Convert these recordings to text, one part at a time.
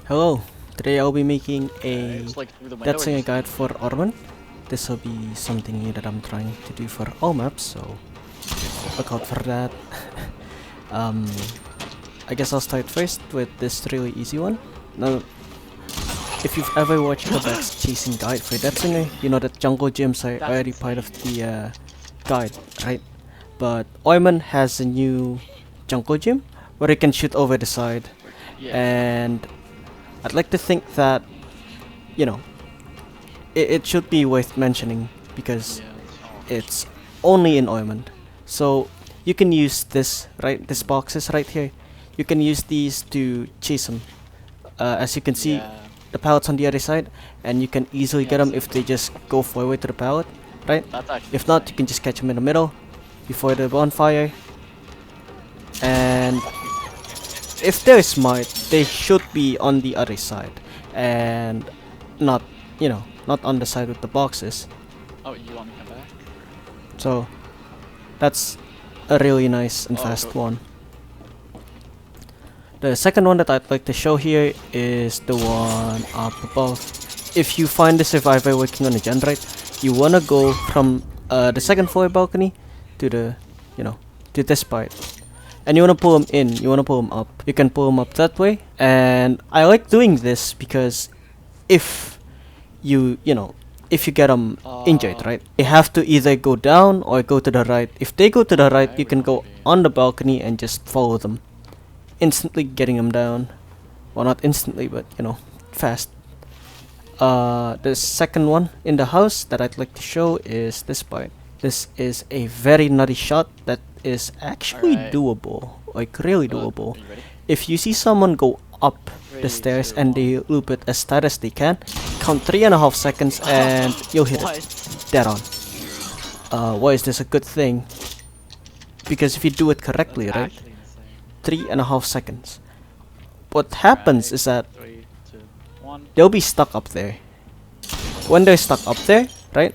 Hello, today I'll be making a It's like through the window. Deathslinger guide for Ormond. This will be something new that I'm trying to do for all maps, so look out for that. um, I guess I'll start first with this really easy one. Now, if you've ever watched Quebec's chasing guide for Deathslinger, you know that jungle gyms are already part of the guide, right? But Ormond has a new jungle gym where you can shoot over the side, Yeah. and I'd like to think that, you know, it should be worth mentioning because it's only in Ormond. So you can use this, right? These boxes right here. You can use these to chase them. As you can see, the pallets on the other side, and you can easily get them if they just go forward to the pallet, right? If not, you can just catch them in the middle before the bonfire. And if they're smart, they should be on the other side and not, not on the side with the boxes. Oh, you want me to come back? So that's a really nice and fast one. The second one that I'd like to show here is the one up above. If you find the survivor working on a gen, right, you wanna go from the second floor balcony to the, to this part. And you wanna pull them in, you wanna pull them up. You can pull them up that way. And I like doing this because if if you get them injured, right, they have to either go down or go to the right. If they go to the right, you can go on the balcony and just follow them, instantly getting them down. Well, not instantly, but fast. The second one in the house that I'd like to show is this part. This is a very nutty shot that is actually doable, like really doable. If you see someone go up the stairs and they loop it as tight as they can, count 3.5 seconds and you'll hit it dead on. Why is this a good thing? Because if you do it correctly, right, 3.5 seconds. What happens is that they'll be stuck up there. When they're stuck up there, right,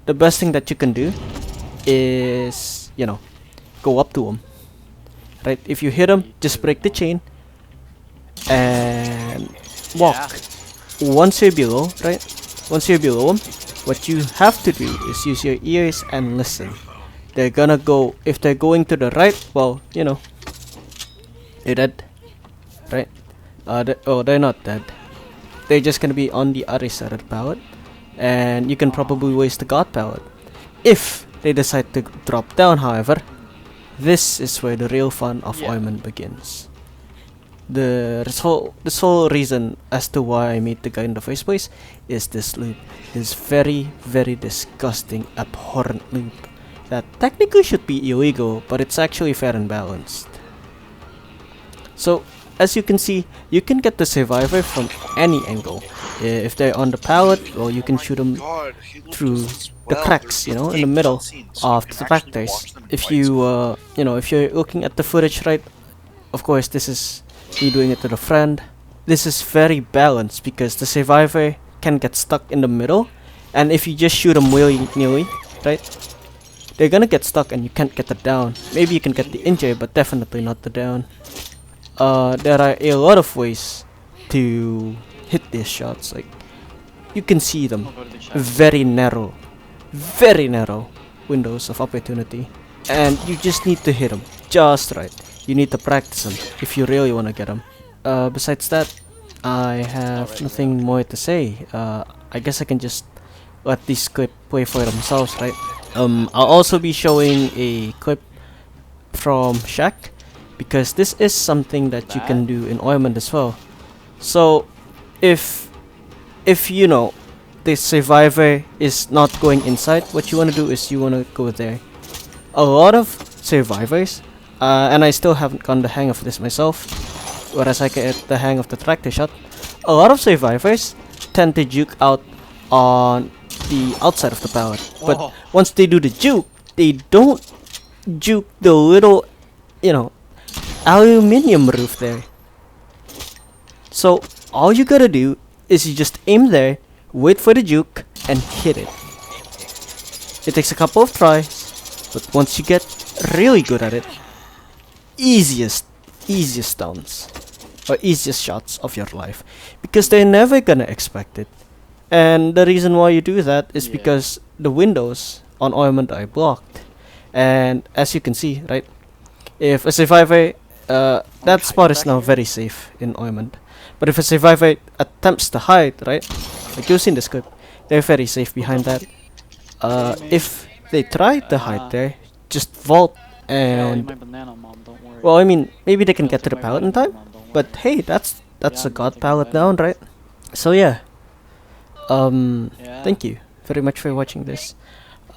the best thing that you can do is, go up to them. Right, if you hit them, just break the chain and walk. Once you're below, right, once you're below them, what you have to do is use your ears and listen. They're gonna go, if they're going to the right, well, they're dead, right? They're not dead. They're just gonna be on the other side of the pallet, and you can probably waste the god pallet. If they decide to drop down, however, this is where the real fun of Ormond begins. This whole reason as to why I made the guide in the first place is this loop. This very, very disgusting, abhorrent loop that technically should be illegal, but it's actually fair and balanced. So, as you can see, you can get the survivor from any angle. If they're on the pallet, well, you can shoot them through the cracks, in the middle of the tractors. If you, if you're looking at the footage, right, of course, this is me doing it to the friend. This is very balanced because the survivor can get stuck in the middle, and if you just shoot them willy-nilly, right, they're gonna get stuck and you can't get the down. Maybe you can get the injury, but definitely not the down. There are a lot of ways to hit these shots. Like, you can see them. Very narrow windows of opportunity, and you just need to hit them just right. You need to practice them if you really want to get them. Besides that, I have nothing more to say. I guess I can just let this clip play for themselves, right? I'll also be showing a clip from Shaq, because this is something that you can do in Ormond as well. So if the survivor is not going inside, what you want to do is you want to go there. A lot of survivors, and I still haven't gotten the hang of this myself, whereas I get the hang of the tractor shot. A lot of survivors tend to juke out on the outside of the pallet, but once they do the juke, they don't juke the little, aluminium roof there. So all you gotta do is you just aim there, wait for the juke, and hit it. It takes a couple of tries, but once you get really good at it, easiest downs. or easiest shots of your life, because they're never gonna expect it. And the reason why you do that is Yeah. because the windows on Ormond are blocked. And as you can see, right, if a survivor, that spot is back now here? very safe in Ormond. But if a survivor attempts to hide, right, like you've seen the script, they're very safe behind that. If they try to hide there, just vault Kelly, and my banana mom, don't worry. well, I mean, maybe they can Kelly get to took the my pallet in vitamin, time. Mom, don't But worry. hey, that's Yeah, a I'm god taking pallet vitamin. down, right? So yeah, Yeah. thank you very much for watching this.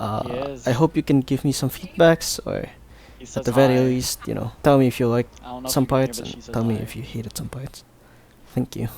Yes. I hope you can give me some feedbacks, or He at says the very hi. least, you know, tell me if you like I don't know if some you can hear, parts but and she says tell me hi. if you hated some parts. Thank you.